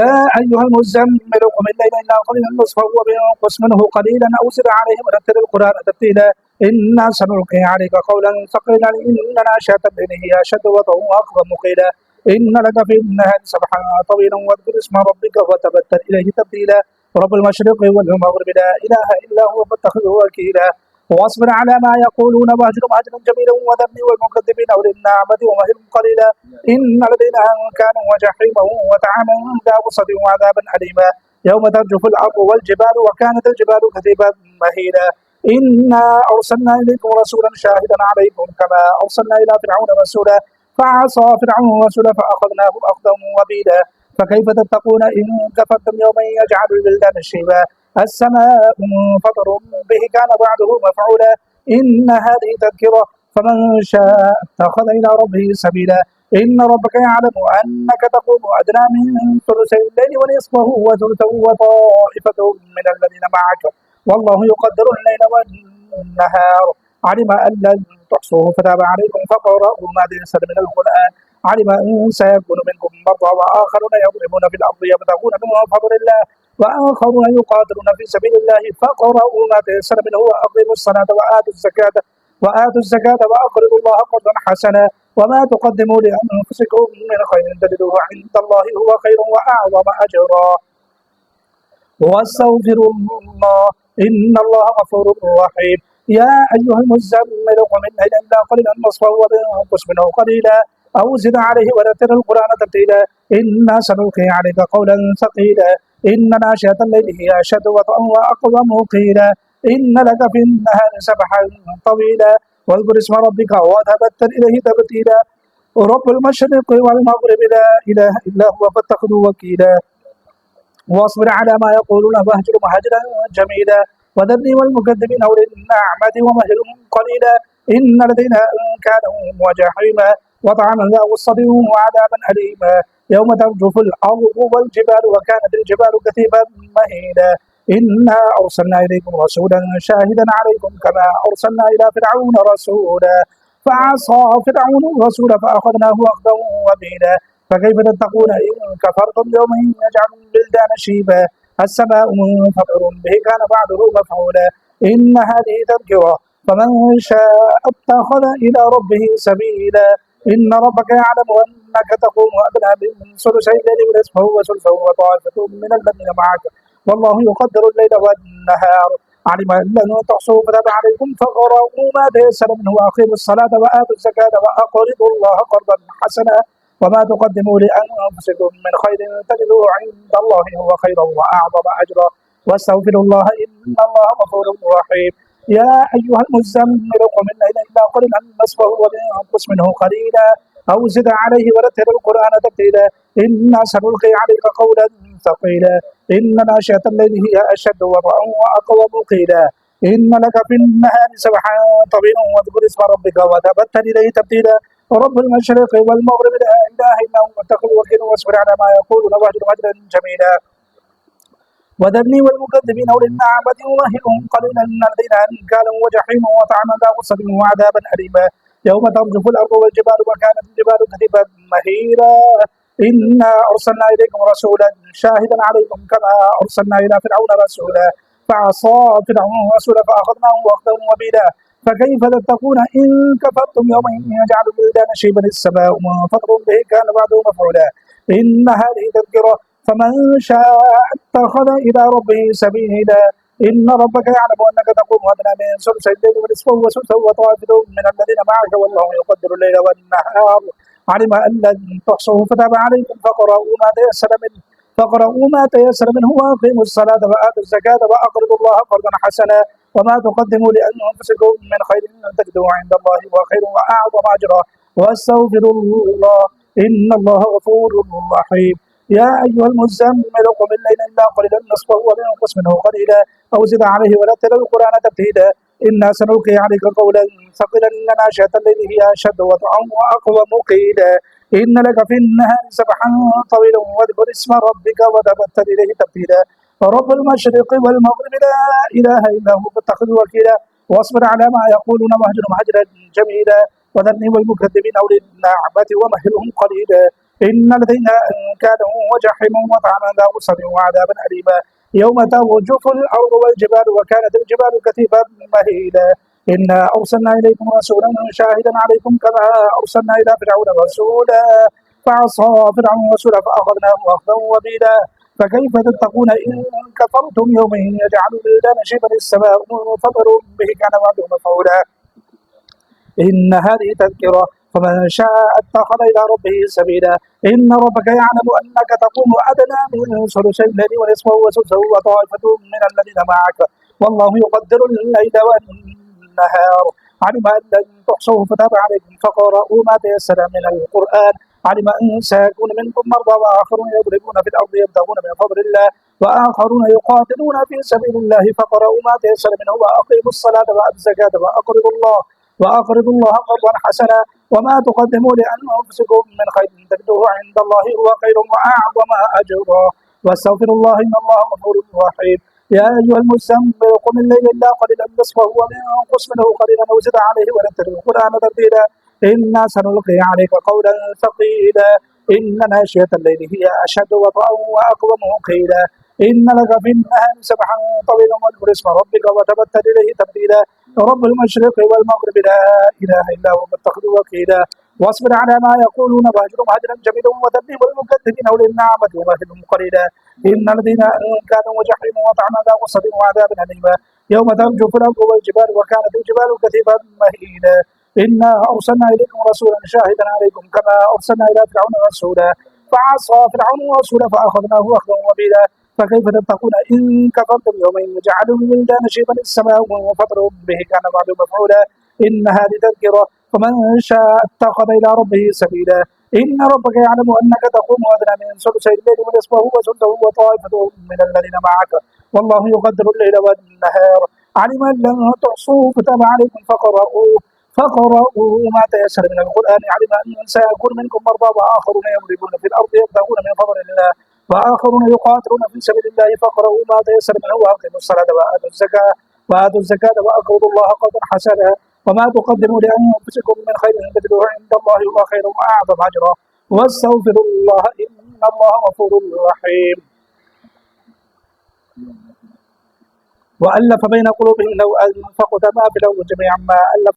يا أيها المزمل قم الليل إلا قليلا نصفه وانقص منه قليلا أو زد عليه ورتل القرآن ترتيلا إنا سنلقي عليك قولا ثقيلا إن ناشئة الليل هي أشد وطئا وأقوم قيلا إن لك في النهار سبحا طويلا واذكر اسم ربك وتبتل إليه تبتيلا رب المشرق والمغرب لا إله إلا هو فاتخذه وكيلا واصبر على ما يقولون واهجرهم هجرا جميلا وذرني والمكذبين أولي النعمة ومهلهم قليلا إن لدينا كانوا وجحيما وطعاما ذا وصد وعذابا أليما يوم ترجف الأرض والجبال وكانت الجبال كثيبا مهيلا إنا أرسلنا إليكم رسولا شاهدا عليكم كما أرسلنا إلى فرعون رسولا فعصى فرعون رسولا فأخذناه أخذا وبيلا فكيف تتقون إن كفرتم يوما يجعل البلدان شيبا السماء منفطر به كان بعده مفعولا إن هذه تذكرة فمن شاء اتخذ إلى ربه سبيلا إن ربك يعلم أنك تقوم أدنى من ثلثي الليل ونصفه وثلثه وطائفة من الذين معك والله يقدر الليل والنهار علم أن لن تحصوه فتاب عليكم فقرأوا ما تيسر من القرآن علم أن سيكون منكم مرضى وآخرون يضربون في الأرض يبتغون من فضل الله وآخرون يقاتلون في سبيل الله فقرأوا ما تيسر منه وأقيموا الصلاة وآتوا الزكاة وأقرضوا الله قرضا حسنا وما تقدموا لأنفسكم من خير تجدوه عند الله هو خير وأعظم أجرا واستغفر الله إن الله غفور رحيم يا أيها المزمل قم الليل إلا قليلا نصفه وانقص منه قليلا أو زد عليه ورتل القرآن ترتيلا إنا سنلقي عليك قولا ثقيلا إن ناشئة الليل هي أشد وطئا وأقوم قيلا إن لك في النهار سبحا طويلا واذكر اسم ربك وتبتل إليه تبتيلا رب المشرق والمغرب لا إله إلا هو فاتخذه وكيلا واصبر على ما يقولون واهجرهم هجرا جميلا وذرني والمكذبين أولي النعمة ومهلهم قليلا إن لدينا أنكالا وجحيما وطعاما ذا غصة وعذابا أليما يوم ترجف الأرض والجبال وكانت الجبال كثيبا مهيلا إنا أرسلنا إليكم رسولا شاهدا عليكم كما أرسلنا إلى فرعون رسولا فعصى فرعون الرسول فأخذناه أخذا وبيلا فكيف تتقون إن كفرتم يوما يجعل البلدان شيبا السماء منفطر به كان بعده مفعولا إن هذه تذكرة فمن شاء اتخذ إلى ربه سبيلا إن ربك يعلم أنك تقوم أدنى من ثلثي الليل ونصفه وثلثه وطائفة من الذين معك والله يقدر الليل والنهار علم أن لن تحصوا فتاب عليكم فقرأوا ما تيسر منه وأقيموا الصلاة وآتوا الزكاة وأقرضوا الله قرضا حسنا وما تقدموا لأنفسكم من خير تجدوه عند الله هو خيرا وأعظم أجرا واستغفروا الله إن الله غفور رحيم يا أيها المزمل قم الليل إلا قليلا نصفه وانقص منه قليلا أو زد عليه ورتل القرآن ترتيلا إنا سنلقي عليك قولا ثقيلا إن ناشئة الليل هي أشد وطئا وأقوم قيلا إن لك في النهار سبحا طويلا واذكر اسم ربك وتبتل إليه تبتيلا رب المشرق والمغرب لا إله إلا هو فاتخذ وكيلا واصبر على ما يقولون واهجرهم هجرا جميلا وذرني والمكذبين أولي النعمة ومهلهم قليلا إن لدينا أنكالا وجحيما وطعما ذا غصة وعذابا أليما يوم ترجف الأرض والجبال وكانت الجبال كثيبا مهيلا إنا أرسلنا إليكم رسولا شاهدا عليكم كما أرسلنا إلى فرعون رسولا فعصى فرعون رسولا فأخذناه أخذا وبيلا فكيف تتقون إن كفرتم يوما يجعل البلدان شيبا السماء منفطر به كان بعده مفعولا إن هذه تذكرة فمن شاء اتخذ إلى ربه سبيلا إن ربك يعلم أنك تقوم أدنى من ثلثي الليل ونصفه وثلثه وطائفة من الذين معك والله يقدر الليل والنهار علم أن لن تحصوه فتاب عليكم فقرأوا ما تيسر منه وأقيموا الصلاة وآتوا الزكاة وأقرضوا الله قرضا حسنا وما تقدموا لأنفسكم من خير تجدوه عند الله هو خير وأعظم أجرا واستغفروا الله إن الله غفور رحيم يا أيها المزمل قم الليل إلا قليلا نصفه وانقص منه قليلا أو زد عليه ورتل القرآن ترتيلا إنا سنلقي عليك قولا ثقيلا إن ناشئة الليل هي أشد وطئا وأقوم قيلا إن لك في النهار سبحا طويلا واذكر اسم ربك وتبتل إليه تبتيلا رب المشرق والمغرب لا إله إلا هو فاتخذه وكيلا واصبر على ما يقولون واهجرهم هجرا جميلا وذرني والمكذبين أولي النعمة ومهلهم قليلا إن الذين كانوا وجحيم وطعما ذا غصة وعذابا أليما يوم ترجف الأرض والجبال وكانت الجبال كثيبا مهيلا إنا أرسلنا إليكم رسولا شاهدا عليكم كما أرسلنا إلى فرعون رسولا فعصى فرعون رسولا فأخذناه أخذا وبيلا فكيف تتقون إن كفرتم يوما يجعل الولدان شيبا السماء منفطر به كان وعده مفعولا إن هذه تذكرة فمن شاء اتخذ إلى ربه سبيلا إن ربك يعلم أنك تقوم أدنى من ثلثي الليل ونصفه وثلثه وطائفة من الذين معك والله يقدر الليل والنهار علم أن لن تحصوه فتاب عليكم فقرأوا ما تيسر من القرآن علم أن سيكون منكم مرضى وآخرون يضربون في الأرض يبتغون من فضل الله وآخرون يقاتلون في سبيل الله فقرأوا ما تيسر منه وأقيموا الصلاة وآتوا الزكاة وأقرضوا الله قرضا حسنا وما تقدموا لأنفسكم من خير تجدوه عند الله هو خير وأعظم أجرا واستغفر الله إن الله غفور رحيم يا أيها المزمل قم الليل إلا قليلا نصفه وانقص منه قليلا أو زد عليه ورتل القرآن ترتيلا إنا سنلقي عليك قولا ثقيلا إن ناشئة الليل هي أشد وطئا وأقوم قيلا إن لك في النهار سبحا طويلا واذكر اسم ربك وتبتل إليه تبديلا رب المشرق والمغرب لا إله إلا هو فاتخذ وكيلا واصبر على ما يقولون واهجرهم هجرا جميلا وذبهم المكذبين أولي النعمة ومهلهم قليلا إن الذين كانوا وجحيم وطعما ذا غصة وعذاب أليما يوم ترجف الأرض والجبال وكانت الجبال كثيبا مهيلا إنا أرسلنا إليكم رسولا شاهدا عليكم كما أرسلنا إلى فرعون رسولا فعصى فرعون رسولا فأخذناه أخذا وبيلا فكيف تتقون إن كفرتم يوما يجعل الولدان شيبا السماء وفطر به كان بعد مفعولا إن هذه تذكرة فمن شاء اتخذ إلى ربه سبيلا إن ربك يعلم أنك تقوم أدنى من ثلثي الليل ونصفه وثلثه وطائفة من الذين معك والله يقدر الليل والنهار علم أن لن تحصوه فتاب عليكم فقرأوا ما تيسر من القرآن علم أن سيكون منكم مرضى وآخرون يضربون في الأرض يبتغون من فضل الله وآخرون يقاتلون في سبيل الله فقرأوا ما تيسر منه وأقيموا الصلاة وآتوا الزكاة وأقرضوا الله قرضا حسنا وما تقدموا لأنفسكم من خير تجدوه عند الله هو خير وأعظم أجرا واستغفروا الله إن الله غفور رحيم وألف بين قلوبهم لو أنفقت ما في الأرض جميعا ما ألف